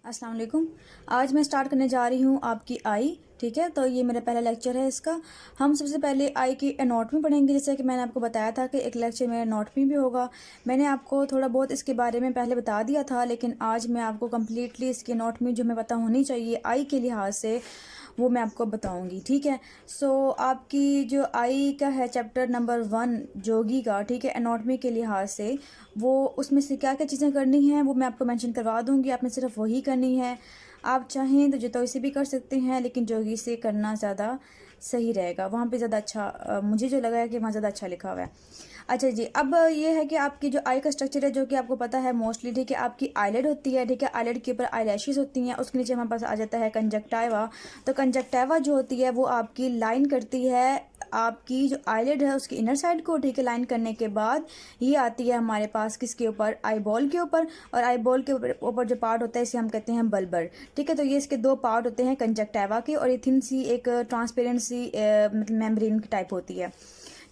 अस्सलाम वालेकुम। आज मैं स्टार्ट करने जा रही हूँ आपकी आई। ठीक है, तो ये मेरा पहला लेक्चर है इसका। हम सबसे पहले आई की एनाटॉमी पढ़ेंगे, जैसे कि मैंने आपको बताया था कि एक लेक्चर में एनाटॉमी भी होगा। मैंने आपको थोड़ा बहुत इसके बारे में पहले बता दिया था, लेकिन आज मैं आपको कम्प्लीटली इसकी एनाटॉमी जो हमें पता होनी चाहिए आई के लिहाज से वो मैं आपको बताऊंगी। ठीक है, सो आपकी जो आई का है चैप्टर नंबर 1 जोगी का, ठीक है, एनाटॉमी के लिहाज से वो उसमें से क्या क्या चीज़ें करनी हैं वो मैं आपको मेंशन करवा दूंगी। आपने सिर्फ वही करनी है। आप चाहें तो जतोई से भी कर सकते हैं, लेकिन जोगी से करना ज़्यादा सही रहेगा। वहाँ पे ज़्यादा अच्छा मुझे जो लगा है कि वहाँ ज़्यादा अच्छा लिखा हुआ है। अच्छा जी, अब ये है कि आपकी जो आई का स्ट्रक्चर है जो कि आपको पता है मोस्टली, ठीक है, आपकी आईलेड होती है। ठीक है, आईलेड के ऊपर आईलैशेस होती हैं, उसके नीचे हमारे पास आ जाता है कंजक्टाइवा। तो कंजक्टाइवा जो होती है वो आपकी लाइन करती है आपकी जो आईलेड है उसकी इनर साइड को। ठीक है, लाइन करने के बाद ये आती है हमारे पास किसके ऊपर, आई बॉल के ऊपर। और आई बॉल के ऊपर जो पार्ट होता है इसे हम कहते हैं बल्बर। ठीक है, तो ये इसके दो पार्ट होते हैं कंजक्टाइवा के, और ये थिन सी एक ट्रांसपेरेंट सी मतलब मेम्ब्रेन की टाइप होती है।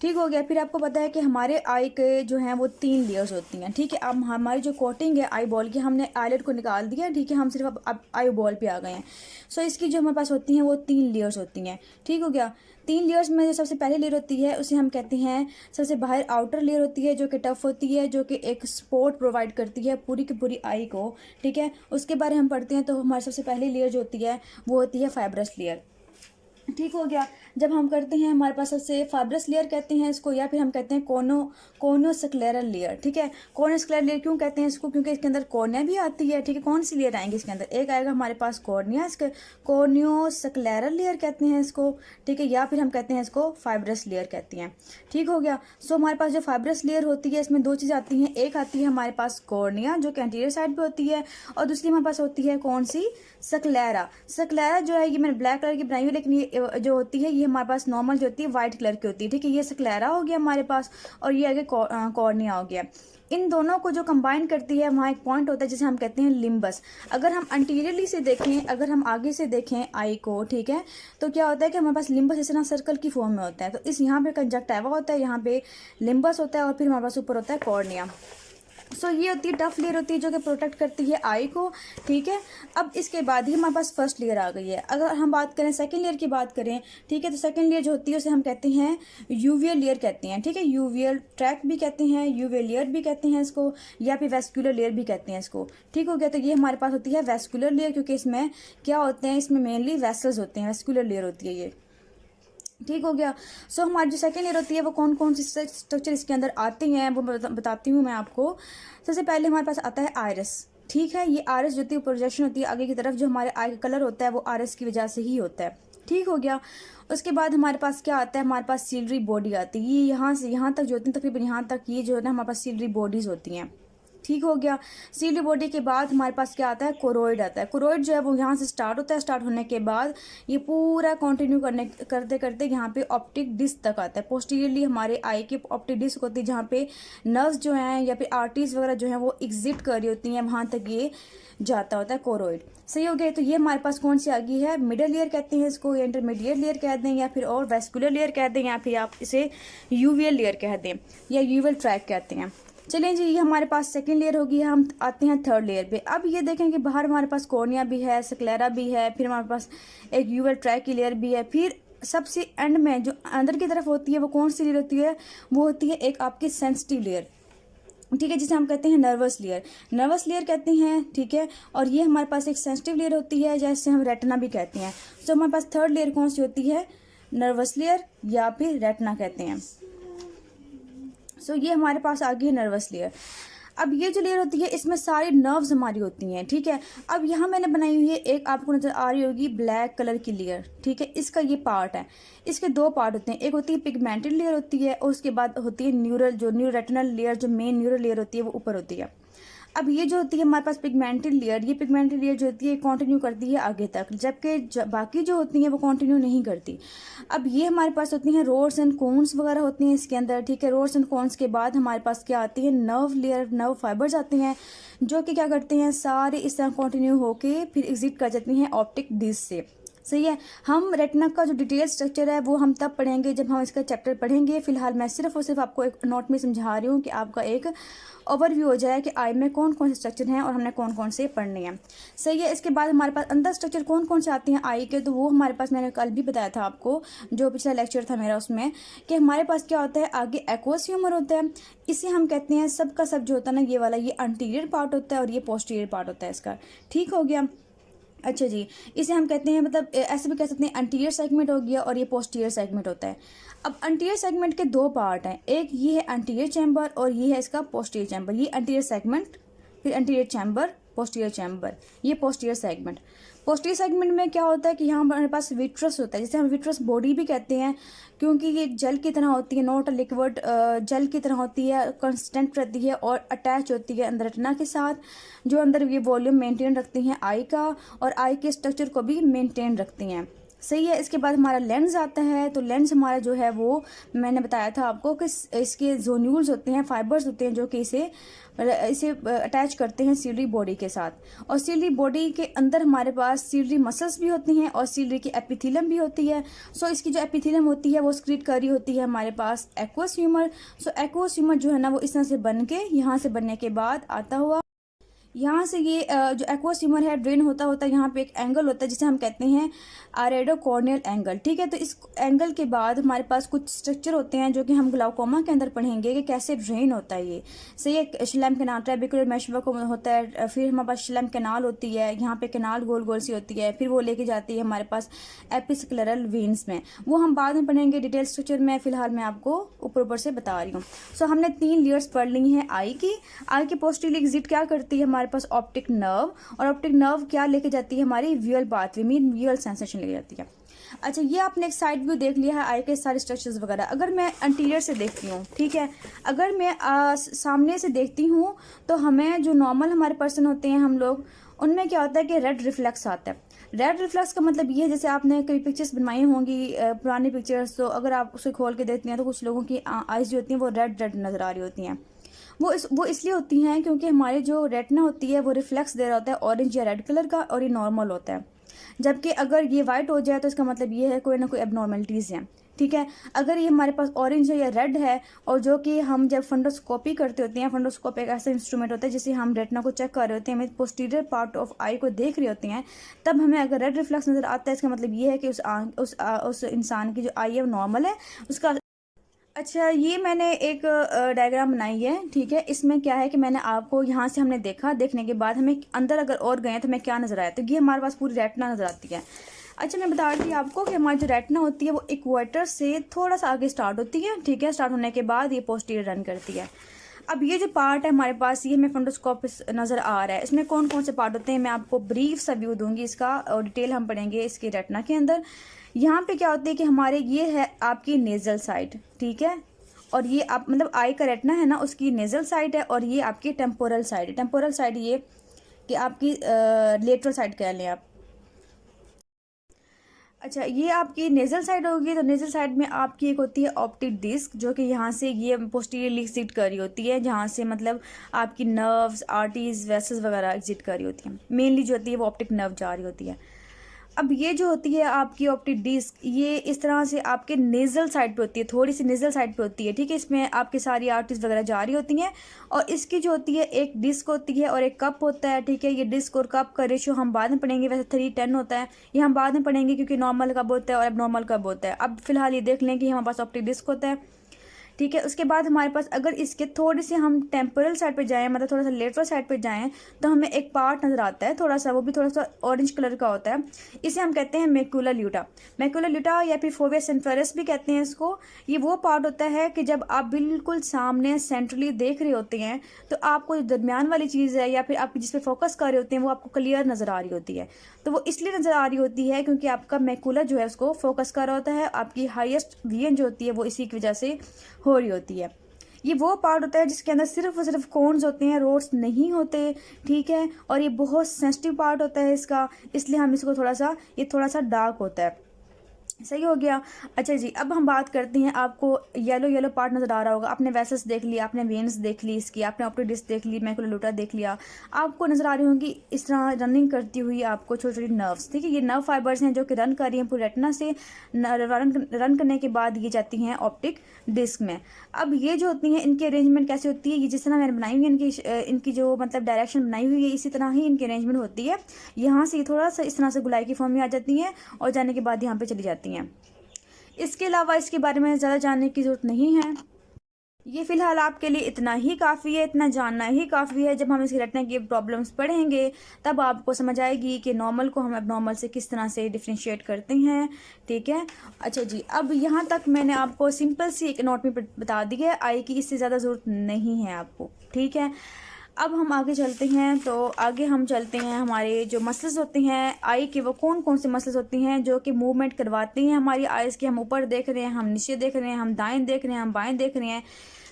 ठीक हो गया। फिर आपको पता है कि हमारे आई के जो हैं वो 3 लेयर्स होती हैं। ठीक है, अब हमारी जो कोटिंग है आई बॉल की, हमने आईलेट को निकाल दिया। ठीक है, हम सिर्फ अब आई बॉल पे आ गए हैं। सो इसकी जो हमारे पास होती हैं वो 3 लेयर्स होती हैं। ठीक हो गया। 3 लेयर्स में जो सबसे पहली लेयर होती है उसे हम कहते हैं, सबसे बाहर आउटर लेयर होती है जो कि टफ होती है, जो कि एक सपोर्ट प्रोवाइड करती है पूरी की पूरी आई को। ठीक है, उसके बारे में हम पढ़ते हैं। तो हमारी सबसे पहली लेयर जो होती है वो होती है फाइब्रस लेयर। ठीक हो गया। जब हम करते हैं हमारे पास सबसे फाइब्रस लेयर कहते हैं इसको, या फिर हम कहते हैं कोनोस्क्लेरल लेयर। ठीक है, कोनोस्क्लेरल लेयर क्यों कहते हैं इसको, क्योंकि इसके अंदर कॉर्निया भी आती है। ठीक है, कौन सी लेयर आएंगी इसके अंदर, एक आएगा हमारे पास कॉर्निया, इसके कोनियोस्क्लेरल लेयर कहते हैं इसको। ठीक है, या फिर हम कहते हैं इसको फाइब्रस लेयर कहते हैं। ठीक हो गया। सो हमारे पास जो फाइब्रस लेयर होती है इसमें 2 चीज़ आती हैं। एक आती है हमारे पास कॉर्निया जो कि एंटीरियर साइड पे होती है, और दूसरी हमारे पास होती है कौन सी, सक्लेरा। सक्लेरा जो है ये मैंने ब्लैक कलर की बनाई हुई, लेकिन ये जो होती है ये हमारे पास नॉर्मल जो होती है वाइट कलर की होती है। ठीक है, ये सक्लेरा हो गया हमारे पास, और ये आगे कॉर्निया हो गया। इन दोनों को जो कंबाइन करती है वहाँ एक पॉइंट होता है जिसे हम कहते हैं लिम्बस। अगर हम अंटीरियरली से देखें, अगर हम आगे से देखें आई को, ठीक है, तो क्या होता है कि हमारे पास लिम्बस इस तरह सर्कल की फॉर्म में होता है। तो इस यहाँ पे कंजक्टाइवा होता है, यहाँ पे लिम्बस होता है, और फिर हमारे पास ऊपर होता है कॉर्निया। सो ये होती है टफ लेयर होती है जो कि प्रोटेक्ट करती है आई को। ठीक है, अब इसके बाद ही हमारे पास फर्स्ट लेयर आ गई है। अगर हम बात करें सेकंड लेयर की बात करें, ठीक है, तो सेकंड लेयर जो होती है उसे हम कहते हैं यूवियल लेयर कहते हैं। ठीक है, यूवियल ट्रैक भी कहते हैं, यूवियल लेयर भी कहते हैं इसको, या फिर वेस्कुलर लेयर भी कहते हैं इसको। ठीक हो गया। तो ये हमारे पास होती है वेस्कुलर लेयर, क्योंकि इसमें क्या होते हैं, इसमें मेनली वेसल्स होते हैं, वेस्कुलर लेयर होती है ये। ठीक हो गया। सो हमारी जो सेकेंड लेयर होती है वो कौन कौन सी स्ट्रक्चर इसके अंदर आते हैं वो बताती हूँ मैं आपको। सबसे पहले हमारे पास आता है आयरस। ठीक है, ये आयरस जो होती है प्रोजेक्शन होती है आगे की तरफ, जो हमारे आई का कलर होता है वो आयरस की वजह से ही होता है। ठीक हो गया। उसके बाद हमारे पास क्या आता है, हमारे पास सीलरी बॉडी आती है। ये यहाँ से यहाँ तक जो होती है, तकरीबन यहाँ तक ये जो है ना हमारे पास सीलरी बॉडीज होती हैं। ठीक हो गया। सीली बॉडी के बाद हमारे पास क्या आता है, कोरोइड आता है। कोरोइड जो है वो यहाँ से स्टार्ट होता है, स्टार्ट होने के बाद ये पूरा कंटिन्यू करते करते यहाँ पे ऑप्टिक डिस्क तक आता है। पोस्टीरियरली हमारे आई की ऑप्टिक डिस्क होती है जहाँ पे नर्व्स जो हैं या फिर आर्टरीज वगैरह जो हैं वो एग्जिट कर रही होती हैं, वहाँ तक ये जाता होता है कोरोइड। सही हो गया। तो ये हमारे पास कौन सी आ गई है, मिडल लेयर कहते हैं इसको, या इंटरमीडिएट लेयर कह दें, या फिर और वेस्कुलर लेयर कह दें, या फिर आप इसे यूवियल लेयर कह दें, या यूवियल ट्रैक कहते हैं। चलें जी, ये हमारे पास सेकंड लेयर होगी। हम आते हैं थर्ड लेयर पे। अब ये देखें कि बाहर हमारे पास कॉर्निया भी है, सक्लेरा भी है, फिर हमारे पास एक यूवेल ट्रैक की लेयर भी है। फिर सबसे एंड में जो अंदर की तरफ होती है वो कौन सी लेयर होती है, वो होती है एक आपकी सेंसिटिव लेयर। ठीक है, जिसे हम कहते हैं नर्वस लेयर, नर्वस लेयर कहते हैं। ठीक है, और ये हमारे पास एक सेंसिटिव लेयर होती है जैसे हम रेटिना भी कहते हैं। तो हमारे पास थर्ड लेयर कौन सी होती है, नर्वस लेयर या फिर रेटिना कहते हैं। सो ये हमारे पास आ गई है नर्वस लेयर। अब ये जो लेयर होती है इसमें सारी नर्व्स हमारी होती हैं। ठीक है, अब यहाँ मैंने बनाई हुई है एक, आपको नजर आ रही होगी ब्लैक कलर की लेयर। ठीक है, इसका ये पार्ट है। इसके 2 पार्ट होते हैं, एक होती है पिगमेंटेड लेयर होती है, और उसके बाद होती है न्यूरल, जो न्यूरोरेटिनल लेयर, जो मेन न्यूरल लेयर होती है वो ऊपर होती है। अब ये जो होती है हमारे पास पिगमेंटेड लेयर, ये पिगमेंटेड लेयर जो होती है कंटिन्यू करती है आगे तक, जबकि बाकी जो होती हैं वो कंटिन्यू नहीं करती। अब ये हमारे पास होती हैं रोड्स एंड कोन्स वगैरह होती हैं इसके अंदर। ठीक है, रोड्स एंड कोन्स के बाद हमारे पास क्या आती है, नर्व लेयर, नर्व फाइबर्स आते हैं, जो कि क्या करते हैं, सारे इस तरह कंटिन्यू होके फिर एग्जिट कर जाती हैं ऑप्टिक डिस्क से। सही है। हम रेटिना का जो डिटेल स्ट्रक्चर है वो हम तब पढ़ेंगे जब हम इसका चैप्टर पढ़ेंगे। फिलहाल मैं सिर्फ और सिर्फ आपको एक नोट में समझा रही हूँ कि आपका एक ओवरव्यू हो जाए कि आई में कौन कौन से स्ट्रक्चर हैं और हमने कौन कौन से पढ़ने हैं। सही है। इसके बाद हमारे पास अंदर स्ट्रक्चर कौन कौन से आते हैं आई के, तो वो हमारे पास मैंने कल भी बताया था आपको, जो पिछला लेक्चर था मेरा उसमें, कि हमारे पास क्या होता है, आगे एक्वस ह्यूमर होता है। इसे हम कहते हैं सब का सब जो होता है ना, ये वाला, ये अंटीरियर पार्ट होता है और ये पोस्टीरियर पार्ट होता है इसका। ठीक हो गया। अच्छा जी, इसे हम कहते हैं, मतलब ऐसे भी कह सकते हैं, एंटीरियर सेगमेंट हो गया और ये पोस्टीरियर सेगमेंट होता है। अब एंटीरियर सेगमेंट के दो पार्ट हैं, एक ये है एंटीरियर चैम्बर और ये है इसका पोस्टीरियर चैम्बर। ये एंटीरियर सेगमेंट, फिर एंटीरियर चैम्बर, पोस्टीरियर चैम्बर, ये पोस्टीरियर सेगमेंट। पोस्टीरियर सेगमेंट में क्या होता है कि यहाँ हमारे पास विट्रस होता है, जिसे हम विट्रस बॉडी भी कहते हैं, क्योंकि ये जल की तरह होती है, नॉट लिक्विड, जल की तरह होती है, कंसिस्टेंट रहती है और अटैच होती है अंदर रेटिना के साथ, जो अंदर ये वॉल्यूम मेंटेन रखती हैं आई का और आई के स्ट्रक्चर को भी मेंटेन रखती हैं। सही है। इसके बाद हमारा लेंस आता है, तो लेंस हमारा जो है वो मैंने बताया था आपको कि इसके जोन्यूल्स होते हैं, फाइबर्स होते हैं जो कि इसे अटैच करते हैं सीलरी बॉडी के साथ। और सीलरी बॉडी के अंदर हमारे पास सीलरी मसल्स भी होती हैं और सीलरी की एपिथेलियम भी होती है। सो इसकी जो एपिथेलियम होती है वो स्क्रीट कर रही होती है हमारे पास एक्वस ह्यूमर। सो एक्वस ह्यूमर जो है ना वो इस तरह से बन के, यहाँ से बनने के बाद आता हुआ यहाँ से ये जो एक्वस ह्यूमर है ड्रेन होता होता यहाँ पे एक एंगल होता है जिसे हम कहते हैं आरेडो कॉर्नियल एंगल। ठीक है। तो इस एंगल के बाद हमारे पास कुछ स्ट्रक्चर होते हैं जो कि हम ग्लाउकोमा के अंदर पढ़ेंगे कि कैसे ड्रेन होता है ये। सही है। शिलम कैनाल, ट्रेबिकुलर मेशवर्क होता है, फिर हमारे पास शिलम कैनाल होती है, यहाँ पे कैनाल गोल गोल सी होती है, फिर वो लेके जाती है हमारे पास एपिस्क्लेरल वेन्स में, वो हम बाद में पढ़ेंगे डिटेल स्ट्रक्चर में। फिलहाल मैं आपको ऊपर ऊपर से बता रही हूँ। सो हमने 3 लेयर्स पढ़ ली हैं आई की। आई की पोस्टीरियर एग्जिट क्या करती है, हमारे पास ऑप्टिक नर्व, और ऑप्टिक नर्व क्या लेके जाती है, हमारी विजुअल पाथवे में विजुअल सेंसेशन लेके जाती है। अच्छा, ये आपने एक साइड व्यू देख लिया है आई के सारे स्ट्रक्चर्स वगैरह। अगर मैं एंटीरियर से देखती हूँ, ठीक है, अगर मैं सामने से देखती हूँ तो हमें जो नॉर्मल हमारे पर्सन होते हैं हम लोग, उनमें क्या होता है कि रेड रिफ्लेक्स आता है। रेड रिफ्लेक्स का मतलब ये है, जैसे आपने कई पिक्चर्स बनवाई होंगी पुरानी पिक्चर्स, तो अगर आप उसे खोल के देखती हैं तो कुछ लोगों की आइज़ जो होती हैं वो रेड रेड नज़र आ रही होती हैं। वो इसलिए होती हैं क्योंकि हमारे जो रेटिना होती है वो रिफ्लेक्स दे रहा होता है ऑरेंज या रेड कलर का, और ये नॉर्मल होता है। जबकि अगर ये वाइट हो जाए तो इसका मतलब ये है कोई ना कोई एबनॉर्मलिटीज़ हैं। ठीक है। अगर ये हमारे पास ऑरेंज है या रेड है, और जो कि हम जब फंडोस्कोपी करते होते हैं, फंडोस्कोप एक ऐसा इंस्ट्रूमेंट होता है जिसे हम रेटिना को चेक कर रहे होते हैं, हमें पोस्टीरियर पार्ट ऑफ आई को देख रहे होते हैं, तब हमें अगर रेड रिफ्लेक्स नज़र आता है, इसका मतलब ये है कि उस इंसान की जो आई है वो नॉर्मल है उसका। अच्छा, ये मैंने एक डायग्राम बनाई है। ठीक है। इसमें क्या है कि मैंने आपको यहाँ से हमने देखा, देखने के बाद हमें अंदर अगर और गए तो हमें क्या नज़र आया, तो ये हमारे पास पूरी रेटिना नज़र आती है। अच्छा, मैं बता रही थी आपको कि हमारी जो रेटिना होती है वो इक्वेटर से थोड़ा सा आगे स्टार्ट होती है। ठीक है। स्टार्ट होने के बाद ये पोस्टीरियर रन करती है। अब ये जो पार्ट है हमारे पास, ये हमें फंडोस्कोप नज़र आ रहा है, इसमें कौन कौन से पार्ट होते हैं मैं आपको ब्रीफ सा व्यू दूंगी इसका, और डिटेल हम पढ़ेंगे इसकी रेटिना के अंदर। यहाँ पे क्या होती है कि हमारे ये है आपकी नेजल साइड। ठीक है। और ये आप मतलब आई का रेटिना है ना, उसकी नेजल साइड है, और ये आपकी टेम्पोरल साइड है। टेम्पोरल साइड ये कि आपकी लेटरल साइड कह लें आप। अच्छा, ये आपकी नेजल साइड होगी, तो नेजल साइड में आपकी एक होती है ऑप्टिक डिस्क, जो कि यहाँ से ये पोस्टीरियरली एग्जिट कर रही होती है, जहाँ से मतलब आपकी नर्व्स, आर्टरीज, वेसल्स वगैरह एग्जिट कर रही होती हैं। मेनली जो होती है वो ऑप्टिक नर्व जा रही होती है। अब ये जो होती है आपकी ऑप्टिक डिस्क, ये इस तरह से आपके नेजल साइड पे होती है, थोड़ी सी नेजल साइड पे होती है। ठीक है। इसमें आपकी सारी आर्टरीज वगैरह जा रही होती हैं, और इसकी जो होती है एक डिस्क होती है और एक कप होता है। ठीक है। ये डिस्क और कप का रेशियो हम बाद में पढ़ेंगे, वैसे 3:10 होता है, ये हम बाद में पढ़ेंगे क्योंकि नॉर्मल कब होता है और एबनॉर्मल कब होता है। अब फिलहाल ये देख लें कि हमारे पास ऑप्टिक डिस्क होता है। ठीक है। उसके बाद हमारे पास अगर इसके थोड़ी सी हम टेम्पोरल साइड पे जाएं, मतलब थोड़ा सा लेटरल साइड पे जाएं, तो हमें एक पार्ट नज़र आता है थोड़ा सा, वो भी थोड़ा सा ऑरेंज कलर का होता है। इसे हम कहते हैं मैक्यूला ल्यूटा। मैक्यूला ल्यूटा या फिर फोविया सेंटरस भी कहते हैं इसको। ये वो पार्ट होता है कि जब आप बिल्कुल सामने सेंट्रली देख रहे होते हैं, तो आपको जो दरमियान वाली चीज़ है या फिर आप जिस पे फोकस कर रहे होते हैं वो आपको क्लियर नज़र आ रही होती है। तो वो इसलिए नज़र आ रही होती है क्योंकि आपका मैक्यूला जो है उसको फोकस कर रहा होता है, आपकी हाईएस्ट विजन जो होती है वो इसी की वजह से हो रही होती है। ये वो पार्ट होता है जिसके अंदर सिर्फ और सिर्फ कोन्स होते हैं, रोड्स नहीं होते। ठीक है। और ये बहुत सेंसिटिव पार्ट होता है इसका, इसलिए हम इसको थोड़ा सा, ये थोड़ा सा डार्क होता है। सही हो गया। अच्छा जी, अब हम बात करते हैं, आपको येलो येलो पार्ट नज़र आ रहा होगा, आपने वेसल्स देख लिया, आपने वेन्स देख ली इसकी, आपने ऑप्टिक डिस्क देख ली, मैकुलर देख लिया, आपको नज़र आ रही होंगी इस तरह रनिंग करती हुई आपको छोटी छोटी नर्व्स। ठीक है, ये नर्व फाइबर्स हैं जो कि रन कर रही हैं पूरे रेटिना से। रन करने के बाद ये जाती हैं ऑप्टिक डिस्क में। अब ये जो होती हैं इनकी अरेंजमेंट कैसे होती है, ये जिस तरह मैंने बनाई हुई है इनकी जो मतलब डायरेक्शन बनाई हुई है, इसी तरह ही इनकी अरेंजमेंट होती है। यहाँ से थोड़ा सा इस तरह से गुलाई की फॉर्म में आ जाती हैं और जाने के बाद यहाँ पे चली जाती हैं। इसके अलावा इसके बारे में ज़्यादा जानने की ज़रूरत नहीं है। ये फ़िलहाल आपके लिए इतना ही काफ़ी है, इतना जानना ही काफ़ी है। जब हम इसके रेटिना की प्रॉब्लम्स पढ़ेंगे तब आपको समझ आएगी कि नॉर्मल को हम एबनॉर्मल से किस तरह से डिफ्रेंशिएट करते हैं। ठीक है, अच्छा जी, अब यहाँ तक मैंने आपको सिंपल सी एक एनाटॉमी बता दी है आई की, इससे ज़्यादा ज़रूरत नहीं है आपको। ठीक है, अब हम आगे चलते हैं। तो आगे हम चलते हैं, हमारे जो मसल्स होते हैं आई के, वो कौन कौन से मसल्स होती हैं जो कि मूवमेंट करवाती हैं हमारी आइज़ की। हम ऊपर देख रहे हैं, हम नीचे देख रहे हैं, हम दाएं देख रहे हैं, हम बाएं देख रहे हैं,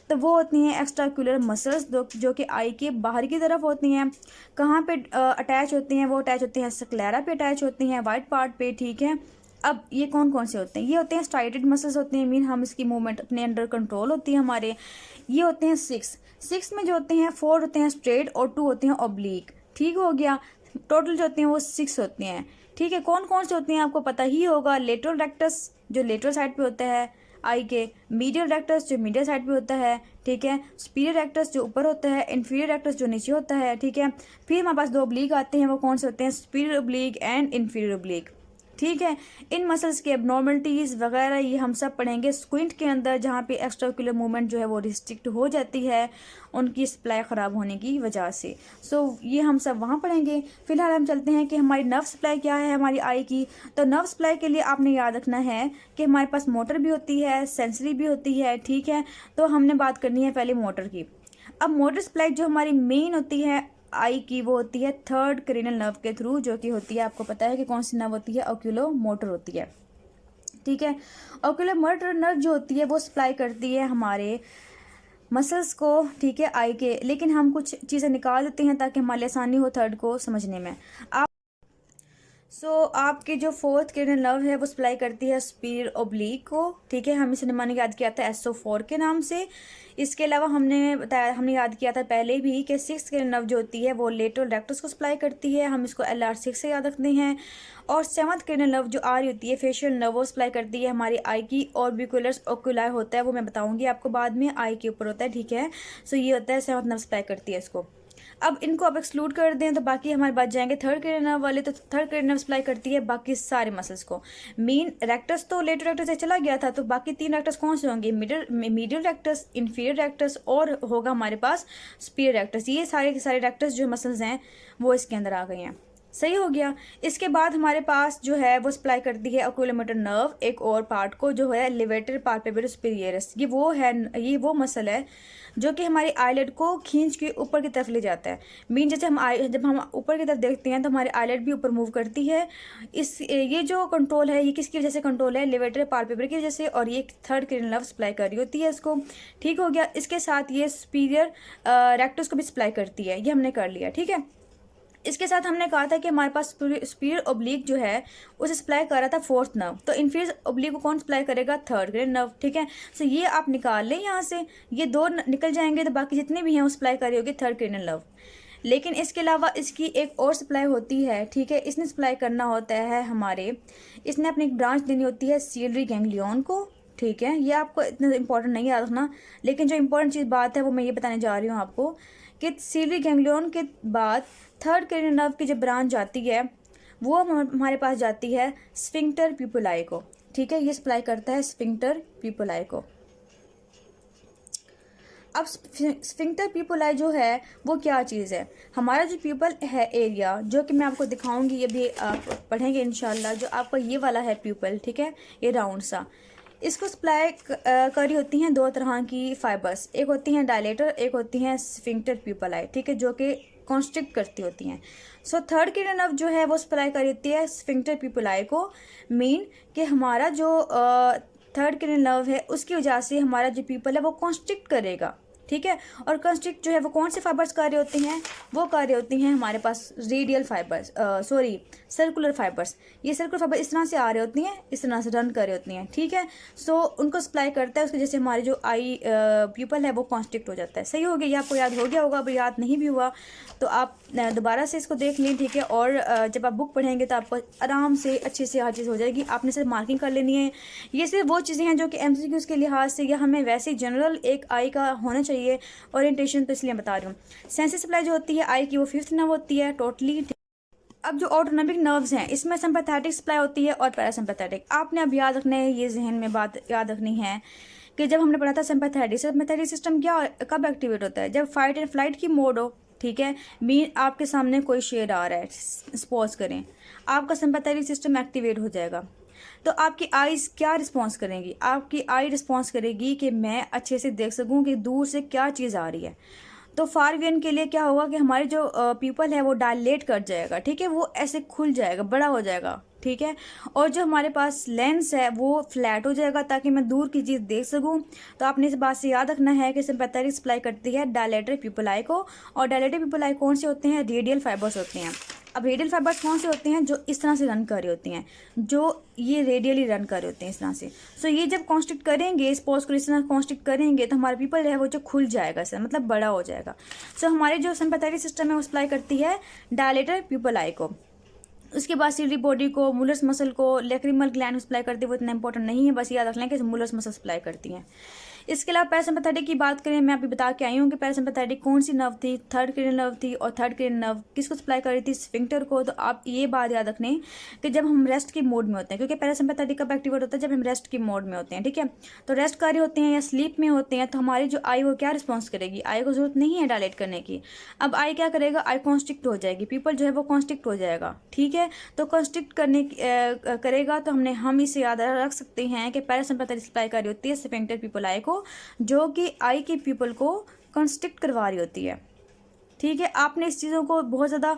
तो वो होती हैं एक्स्ट्राक्यूलर मसल्स जो कि आई के बाहर की तरफ होती हैं। कहाँ पे अटैच होती हैं, वो अटैच होती हैं स्क्लेरा पे अटैच होती हैं, वाइट पार्ट पे। ठीक है, अब ये कौन कौन से होते हैं, ये होते हैं स्ट्राइटेड मसल्स होते हैं, मीन हम इसकी मूवमेंट अपने अंडर कंट्रोल होती है हमारे। ये होते हैं सिक्स में जो होते हैं 4 होते हैं स्ट्रेट और 2 होते हैं ऑब्लिक। ठीक हो गया, टोटल जो होते हैं वो 6 होते हैं। ठीक है, कौन कौन से होते हैं आपको पता ही होगा। लेटरल रेक्टस जो लेटरल साइड पे होता है आई के, मीडियल रेक्टस जो मीडियल साइड पे होता है। ठीक है, सुपीरियर रेक्टस जो ऊपर होता है, इन्फीरियर रेक्टस जो नीचे होता है। ठीक है, फिर हमारे पास 2 ऑब्लिक आते हैं, वो कौन से होते हैं, superior oblique and inferior oblique. ठीक है, इन मसल्स के एबनॉर्मलिटीज़ वगैरह ये हम सब पढ़ेंगे स्क्विंट के अंदर, जहाँ पे एक्स्ट्राक्यूलर मूवमेंट जो है वो रिस्ट्रिक्ट हो जाती है उनकी सप्लाई ख़राब होने की वजह से। ये हम सब वहाँ पढ़ेंगे। फिलहाल हम चलते हैं कि हमारी नर्व सप्लाई क्या है हमारी आई की। तो नर्व सप्लाई के लिए आपने याद रखना है कि हमारे पास मोटर भी होती है, सेंसरी भी होती है। ठीक है, तो हमने बात करनी है पहले मोटर की। अब मोटर सप्लाई जो हमारी मेन होती है आई की, वो होती है थर्ड क्रेनियल नर्व के थ्रू, जो कि होती है, आपको पता है कि कौन सी नर्व होती है, ओक्यूलो मोटर होती है। ठीक है, ओक्यूलो मोटर नर्व जो होती है वो सप्लाई करती है हमारे मसल्स को। ठीक है, आई के, लेकिन हम कुछ चीज़ें निकाल देते हैं ताकि हमारी आसानी हो थर्ड को समझने में। आपके जो फोर्थ क्रेनियल नर्व है वो सप्लाई करती है सुपीरियर ओब्लिक को। ठीक है, हम इसे निम्न याद किया था SO4 के नाम से। इसके अलावा हमने याद किया था पहले भी कि सिक्स क्रेनियल नर्व जो होती है वो लेटरल रेक्टस को सप्लाई करती है, हम इसको LR6 से याद रखते हैं। और सेवंथ क्रेनियल नर्व जो आ रही होती है फेशियल नर्व, वो सप्लाई करती है हमारी आई की। ऑर्बिकुलर्स ओक्यूलाई होता है, वो मैं बताऊंगी आपको बाद में, आई के ऊपर होता है। ठीक है, ये होता है सेवंथ नर्व सप्लाई करती है इसको। अब इनको अब एक्सक्लूड कर दें तो बाकी हमारे बच जाएंगे थर्ड क्रेनियल नर्व वाले। तो थर्ड क्रेनियल नर्व सप्लाई करती है बाकी सारे मसल्स को। मेन रेक्टस तो लेटर रेक्टस से चला गया था, तो बाकी 3 रेक्टस कौन से होंगे, मीडियल रेक्टस, इन्फीरियर रेक्टस और होगा हमारे पास सुपीरियर रेक्टस। ये सारे के सारे रेक्टस जो मसल्स हैं वो इसके अंदर आ गए हैं। सही हो गया। इसके बाद हमारे पास जो है वो सप्लाई करती है ओक्यूलोमोटर नर्व एक और पार्ट को, जो है लिवेटर पाल्पेब्रस सुपीरियरस। ये वो मसल है जो कि हमारी आईलेट को खींच के ऊपर की तरफ ले जाता है। मीन जैसे जब हम ऊपर की तरफ देखते हैं तो हमारी आईलेट भी ऊपर मूव करती है। ये जो कंट्रोल है ये किसकी वजह से कंट्रोल है, लिवेटर पाल्पेब्रस की वजह से, और ये थर्ड क्रेनियल नर्व सप्लाई कर रही होती है इसको। ठीक हो गया। इसके साथ ये सुपीरियर रेक्टस को भी सप्लाई करती है, ये हमने कर लिया। ठीक है, इसके साथ हमने कहा था कि हमारे पास सुपीरियर ओब्लिक जो है उसे सप्लाई कर रहा था फोर्थ नर्व, तो इन्फीरियर ओब्लिक को कौन सप्लाई करेगा, थर्ड क्रेनियल नर्व। ठीक है, ये आप निकाल लें यहाँ से, ये 2 निकल जाएंगे तो बाकी जितने भी हैं वो सप्लाई कर रही होगी थर्ड क्रेनियल नर्व। लेकिन इसके अलावा इसकी एक और सप्लाई होती है। ठीक है, इसने सप्लाई करना होता है इसने अपनी एक ब्रांच देनी होती है सीलियरी गैंग्लियन को। ठीक है, ये आपको इतना इंपॉर्टेंट नहीं याद रखना, लेकिन जो इंपॉर्टेंट बात है वो मैं ये बताने जा रही हूँ आपको कि सीलियरी गैंग्लियन के बाद थर्ड क्रेनियल नर्व की जो ब्रांच जाती है वो हमारे पास जाती है स्फिंक्टर प्यूपिलाई को। ठीक है, ये सप्लाई करता है स्फिंक्टर प्यूपिलाई को। अब स्फिंक्टर प्यूपिलाई जो है वो क्या चीज़ है, हमारा जो प्यूपल है एरिया, जो कि मैं आपको दिखाऊंगी, ये भी आप पढ़ेंगे इंशाल्लाह। जो आपका ये वाला है प्यूपल, ठीक है, ये राउंड सा, इसको सप्लाई करी होती हैं 2 तरह की फाइबर्स, एक होती हैं डायलेटर, एक होती हैं स्फिंक्टर प्यूपिलाई। ठीक है, जो कि कॉन्स्ट्रिक्ट करती होती हैं। थर्ड क्रेनियल नर्व जो है वो सप्लाई करी होती है स्फिंक्टर प्यूपिलाई को। मीन कि हमारा जो थर्ड क्रेनियल नर्व है उसकी वजह से हमारा जो प्यूपल है वो कॉन्स्ट्रिक्ट करेगा। ठीक है। और कंस्ट्रिक्ट जो है वो कौन से फाइबर्स कार्य होते हैं, वो कार्य होती हैं हमारे पास radial fibres, sorry circular fibres. ये सर्कुलर फाइबर इस तरह से आ रही होती हैं, इस तरह से रन कर रही होती हैं, ठीक है। सो उनको सप्लाई करता है, उसकी वजह से हमारी जो आई प्यूपल है वो कॉन्स्ट्रिक्ट हो जाता है। सही हो गया, ये आपको याद हो गया होगा, अब याद नहीं भी हुआ तो आप दोबारा से इसको देख लें, ठीक है। और जब आप बुक पढ़ेंगे तो आपको आराम से अच्छे से हर चीज़ हो जाएगी। आपने सिर्फ मार्किंग कर लेनी है। ये सिर्फ वो चीज़ें हैं जो कि MCQs के लिहाज से या हमें वैसे जनरल एक आई का होना चाहिए ओरिएंटेशन, तो इसलिए बता रही हूँ। सेंसरी सप्लाई जो होती है आई की वो 5th नर्व होती है टोटली। अब जो ऑटोनॉमिक नर्व्स हैं इसमें सिंपैथेटिक सप्लाई होती है और पैरासिम्पैथेटिक। आपने अब याद रखना है, ये जहन में बात याद रखनी है कि जब हमने पढ़ा था सिंपैथेटिक सिस्टम क्या कब एक्टिवेट होता है, जब फाइट एंड फ्लाइट की मोड हो, ठीक है। मीन आपके सामने कोई शेर आ रहा है, सपोज करें, आपका सिंपैथेटिक सिस्टम एक्टिवेट हो जाएगा। तो आपकी आईज क्या रिस्पॉन्स करेंगी, आपकी आई रिस्पॉन्स करेगी कि मैं अच्छे से देख सकूं कि दूर से क्या चीज़ आ रही है। तो फार विजन के लिए क्या होगा कि हमारी जो पीपल है वो डायलेट कर जाएगा, ठीक है, वो ऐसे खुल जाएगा, बड़ा हो जाएगा, ठीक है। और जो हमारे पास लेंस है वो फ्लैट हो जाएगा ताकि मैं दूर की चीज़ देख सकूं। तो आपने इस बात से याद रखना है कि सिंपैथेटिक सप्लाई करती है डायलेटरी पीपल आई को, और डायलेटरी पीपल आई कौन से होते हैं, रेडियल फाइबर्स होते हैं। अब रेडियल फाइबर्स कौन से होते हैं, जो इस तरह से रन कर रही होती हैं, जो ये रेडियली रन कर रहे होते हैं इस तरह से। सो ये जब कॉन्स्ट्रिक्ट करेंगे, स्पोज को इस तरह कॉन्स्ट्रिक्ट करेंगे तो हमारा पीपल है वो जो खुल जाएगा, सर मतलब बड़ा हो जाएगा। सो हमारे जो सिंपैथेटिक सिस्टम है वो सप्लाई करती है डायलेटर पीपल आई को। उसके बाद सिलरी बॉडी को, मुलर्स मसल को, लेक्रिमल ग्लैंड सप्लाई करती है, वो इतना इंपॉर्टेंट नहीं है, बस याद रख लें कि मुलर्स मसल सप्लाई करती हैं। इसके अलावा पैरासिम्पैथेटिक की बात करें, मैं अभी बता के आई हूँ कि पैरासिम्पैथेटिक कौन सी नर्व थी, थर्ड क्रेनियल नर्व थी, और थर्ड क्रेनियल नर्व किसको सप्लाई कर रही थी, स्फिंक्टर को। तो आप ये बात याद रखें कि जब हम रेस्ट की मोड में होते हैं, क्योंकि पैरासिम्पैथेटिक कब एक्टिवेट होता है, जब हम रेस्ट की मोड में होते हैं, ठीक है। तो रेस्ट कार्य होते हैं या स्लीप में होते हैं, तो हमारी जो आई वो क्या रिस्पॉन्स करेगी, आई को जरूरत नहीं है डायलेट करने की। अब आई क्या करेगा, आई कॉन्स्ट्रिक्ट हो जाएगी, पीपल जो है वो कॉन्स्ट्रिक्ट हो जाएगा, ठीक है। तो कॉन्स्ट्रिक्ट करेगा तो हम इसे याद रख सकते हैं कि पैरासिम्पैथेटिक सप्लाई कर रही होती है स्फिंक्टर पीपल आई को, जो कि आई के पीपल को कंस्ट्रिक्ट करवा रही होती है, ठीक है। आपने इस चीज़ों को बहुत ज़्यादा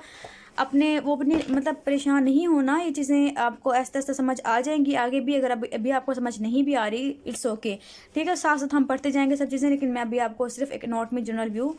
अपने मतलब परेशान नहीं होना, ये चीज़ें आपको ऐसा ऐसा समझ आ जाएंगी आगे भी। अगर अभी आपको समझ नहीं भी आ रही, इट्स ओके, ठीक है। साथ साथ हम पढ़ते जाएंगे सब चीज़ें, लेकिन मैं अभी आपको सिर्फ एक नोट में जनरल व्यू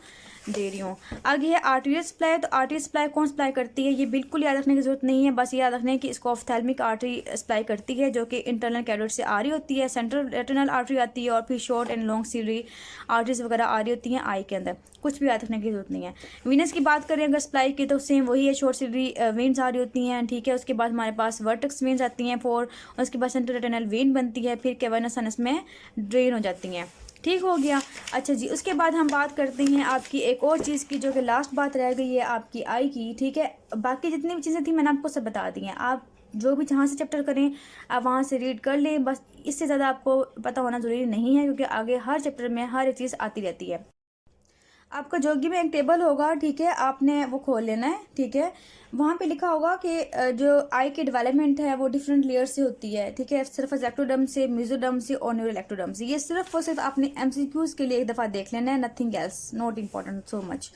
दे रही हूँ। आगे है आर्टरियल सप्लाई। तो आर्टरियल सप्लाई कौन सप्लाई करती है, ये बिल्कुल याद रखने की जरूरत नहीं है, बस याद रखने की इसको ऑफ्थैल्मिक आर्टरी सप्लाई करती है, जो कि इंटरनल कैरोटिड से आ रही होती है, सेंट्रल रेटिनल आर्टरी आती है, और फिर short and long ciliary arteries वगैरह आ रही होती हैं आई के अंदर। कुछ भी याद रखने की जरूरत नहीं है। वीनस की बात करें अगर सप्लाई की, तो सेम वही है, शॉर्ट सीरी वेन्स आ रही होती हैं, ठीक है। उसके बाद हमारे पास वर्टेक्स वेन्स आती हैं 4, और उसके बाद सेंट्रल रेटिनल वेन बनती है, फिर कैवर्नस साइनस में ड्रेन हो जाती हैं, ठीक हो गया। अच्छा जी, उसके बाद हम बात करते हैं आपकी एक और चीज़ की, जो कि लास्ट बात रह गई है आपकी आई की, ठीक है। बाकी जितनी भी चीज़ें थी मैंने आपको सब बता दी हैं, आप जो भी जहाँ से चैप्टर करें आप वहाँ से रीड कर लें, बस इससे ज़्यादा आपको पता होना ज़रूरी नहीं है, क्योंकि आगे हर चैप्टर में हर एक चीज़ आती रहती है। आपका जोगी में एक टेबल होगा, ठीक है, आपने वो खोल लेना है, ठीक है। वहाँ पे लिखा होगा कि जो आई की डेवलपमेंट है वो डिफरेंट लेयर से होती है, ठीक है, सिर्फ एक्टोडर्म से, मेसोडर्म से और न्यूरल एक्टोडर्म से। ये सिर्फ और सिर्फ आपने MCQs के लिए एक दफ़ा देख लेना है, nothing else, not important so much.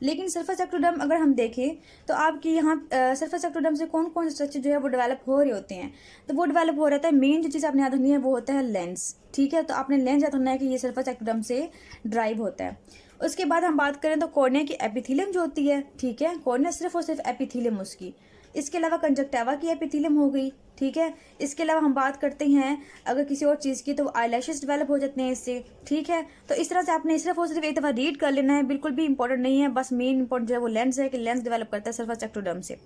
लेकिन सरफेस एक्टोडर्म अगर हम देखें तो आपकी यहाँ सरफेस एक्टोडर्म से कौन कौन से स्ट्रक्चर जो है वो डेवलप हो रहे होते हैं, तो वो डेवलप हो रहता है। मेन जो चीज़ आपने याद रखनी है वो होता है लेंस, ठीक है। तो आपने लेंस याद रखना है कि ये सरफेस एक्टोडर्म से ड्राइव होता है। उसके बाद हम बात करें तो कॉर्निया की एपिथीलियम जो होती है, ठीक है, कॉर्निया सिर्फ और सिर्फ एपिथीलियम उसकी। इसके अलावा कंजक्टिवा की एपिथीलियम हो गई, ठीक है। इसके अलावा हम बात करते हैं अगर किसी और चीज़ की, तो आईलैशेस डेवलप हो जाते हैं इससे, ठीक है। तो इस तरह से आपने सिर्फ और सिर्फ एक दफ़ा रीड कर लेना है, बिल्कुल भी इंपॉर्टेंट नहीं है, बस मेन इंपॉर्टेंट जो है वो लेंस है कि लेंस डेवलप करता है सरफेस एक्टोडर्म से।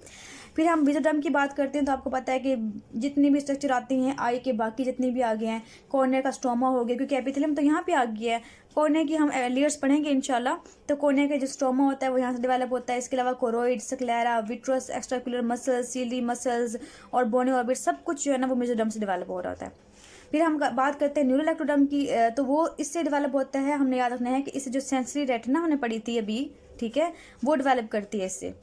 फिर हम मेसोडर्म की बात करते हैं तो आपको पता है कि जितनी भी स्ट्रक्चर आती हैं आई के, बाकी जितनी भी आगे हैं, कॉर्निया का स्ट्रोमा हो गया, क्योंकि एपिथेलियम तो यहाँ पे आ गया है। कॉर्निया की हम लेयर्स पढ़ेंगे इंशाल्लाह, तो कॉर्निया का जो स्ट्रोमा होता है वो यहाँ से डेवलप होता है। इसके अलावा choroid, sclera, vitreous, extraocular muscles, ciliary muscles और बोनी ऑर्बिट, सब कुछ जो है ना वो मेसोडर्म से डेवलप हो रहा होता है। फिर हम बात करते हैं न्यूरल एक्टोडर्म की, तो वो इससे डेवलप होता है। हमने याद रखना है कि इससे जो सेंसरी रेटिना हमने पढ़ी थी अभी, ठीक है, वो डेवलप करती है इससे,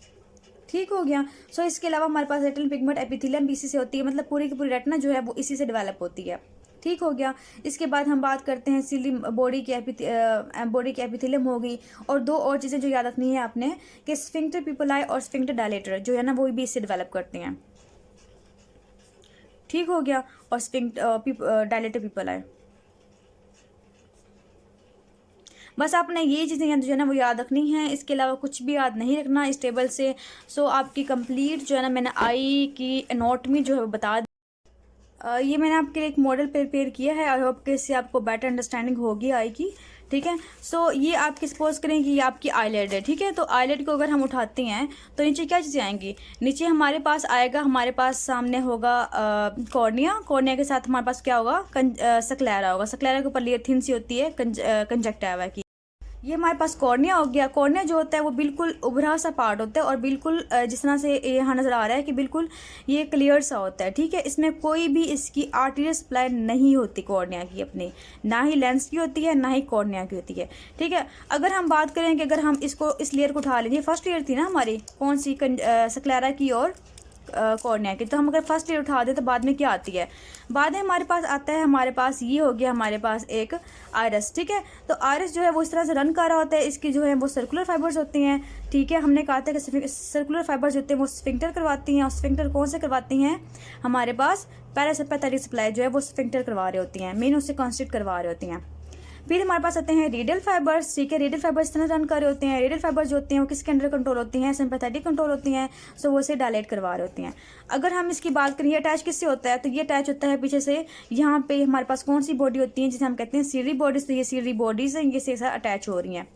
ठीक हो गया। सो इसके अलावा हमारे पास रेटिनल पिगमेंट एपिथेलियम भी इसी से होती है, मतलब पूरी की पूरी रेटिना जो है वो इसी से डेवलप होती है, ठीक हो गया। इसके बाद हम बात करते हैं सिली बॉडी की एपिथेलियम हो गई। और दो और चीज़ें जो याद रखनी है आपने कि स्फिंक्टर पिपुलाई और स्फिंक्टर डायलेटर जो है ना वो भी इससे डेवलप करते हैं, ठीक हो गया। और डायलेटर पिपुलाई। बस आपने ये चीज़ें जो है ना वो याद रखनी है, इसके अलावा कुछ भी याद नहीं रखना इस टेबल से। सो आपकी कंप्लीट जो है ना मैंने आई की एनाटॉमी जो है वो बता ये मैंने आपके लिए एक मॉडल प्रिपेयर किया है। आई होप कि इससे आपको बेटर अंडरस्टैंडिंग होगी आई की, ठीक है। सो ये आपकी सपोज करें कि ये आपकी आईलेट है, ठीक है। तो आईलेट को अगर हम उठाते हैं तो नीचे क्या चीज़ें आएंगी, नीचे हमारे पास आएगा, हमारे पास सामने होगा कॉर्निया, कॉर्निया के साथ हमारे पास क्या होगा, सक्लेरा होगा, सक्लेरा के ऊपर लेयर थिन सी होती है कंजक्टिवा की। ये हमारे पास कॉर्निया हो गया। कॉर्निया जो होता है वो बिल्कुल उभरा सा पार्ट होता है और बिल्कुल जिस तरह से यहाँ नज़र आ रहा है कि बिल्कुल ये क्लियर सा होता है, ठीक है। इसमें कोई भी इसकी आर्टेरियल सप्लाई नहीं होती कॉर्निया की अपनी, ना ही लेंस की होती है ना ही कॉर्निया की होती है, ठीक है। अगर हम बात करें कि अगर हम इसको इस लेयर को उठा लेंगे, फर्स्ट लेयर थी ना हमारी कौन सी, सक्लेरा की और कॉर्निया की, तो हम अगर फर्स्ट लेयर उठा दें तो बाद में क्या आती है, बाद में हमारे पास आता है, हमारे पास ये हो गया हमारे पास एक आयरस, ठीक है। तो आयरस जो है वो इस तरह से रन कर रहा होता है, इसकी जो है वो सर्कुलर फाइबर्स होती हैं, ठीक है। हमने कहा था कि सर्कुलर फाइबर्स होते हैं वो स्फिंक्टर करवाती हैं, और स्फिंक्टर कौन से करवाती हैं, हमारे पास पैरासिम्पैथेटिक सप्लाई जो है वो स्फिंक्टर करवा रही होती हैं, मेन उससे कॉन्स्टिट्यूट करवा रही होती हैं। फिर हमारे पास आते हैं रेडियल फाइबर्स, ठीक है। रेडियल फाइबर्स इस तरह रन कर रहे होते हैं। रेडियल फाइबर्स जो होती हैं वो किसके अंडर कंट्रोल होती हैं, सिंपैथेटिक कंट्रोल होती हैं, सो वो इसे डायलेट करवा रहे होती हैं। अगर हम इसकी बात करें ये अटैच किससे होता है, तो ये अटैच होता है पीछे से, यहाँ पे हमारे पास कौन सी बॉडी होती है जिसे हम कहते हैं सीलरी बॉडीज, तो ये सीलरी बॉडीज हैं, ये से अटैच हो रही हैं,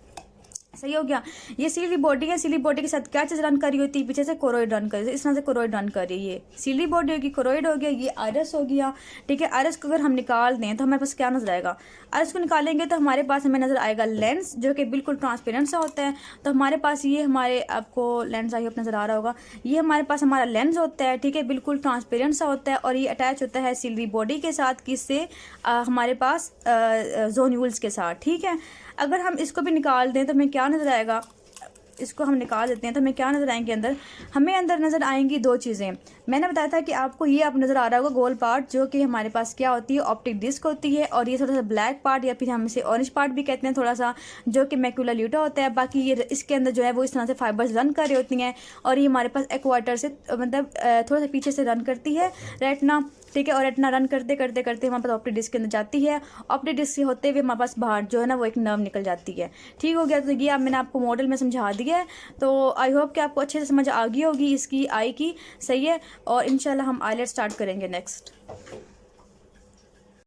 सही हो गया। ये सीलरी बॉडी है, सीलरी बॉडी के साथ क्या चीज़ रन कर रही होती है, पीछे से कोरोइड रन कर रही है, इस तरह से कोरोइड रन कर रही है। ये सीलरी बॉडी होगी, कोरोइड हो गया, ये आयरस हो गया, ठीक है। आयरस को अगर हम निकाल दें तो हमारे पास क्या नजर आएगा, आयरस को निकालेंगे तो हमारे पास हमें नजर आएगा लेंस, जो कि बिल्कुल ट्रांसपेरेंट सा होता है। तो हमारे पास ये हमारे, आपको लेंस आई होप नजर आ रहा होगा, ये हमारे पास हमारा लेंस होता है, ठीक है, बिल्कुल ट्रांसपेरेंट सा होता है, और ये अटैच होता है सीलरी बॉडी के साथ, किससे, हमारे पास जोन्यूल्स के साथ, ठीक है। अगर हम इसको भी निकाल दें तो हमें क्या नजर आएगा, इसको हम निकाल देते हैं तो हमें क्या नज़र आएंगे, अंदर हमें अंदर नज़र आएंगी दो चीज़ें। मैंने बताया था कि आपको ये आप नज़र आ रहा होगा गोल पार्ट, जो कि हमारे पास क्या होती है, ऑप्टिक डिस्क होती है, और ये थोड़ा सा ब्लैक पार्ट या फिर हम इसे ऑरेंज पार्ट भी कहते हैं थोड़ा सा, जो कि मैक्यूला ल्यूटा होता है। बाकी ये इसके अंदर जो है वो इस तरह से फाइबर्स रन कर रही होती हैं, और ये हमारे पास एक्वाटर से मतलब थोड़ा सा पीछे से रन करती है रेटिना, ठीक है। और रेटिना रन करते करते करते हमारे पास ऑप्टिक डिस्क के अंदर जाती है, ऑप्टिक डिस्क से होते हुए हमारे पास बाहर जो है ना वो एक नर्व निकल जाती है, ठीक हो गया। तो ये मैंने आपको मॉडल में समझा दिया है, तो आई होप कि आपको अच्छे से समझ आ गई होगी इसकी आई की, सही है। और इंशाल्लाह हम आईलेट स्टार्ट करेंगे नेक्स्ट।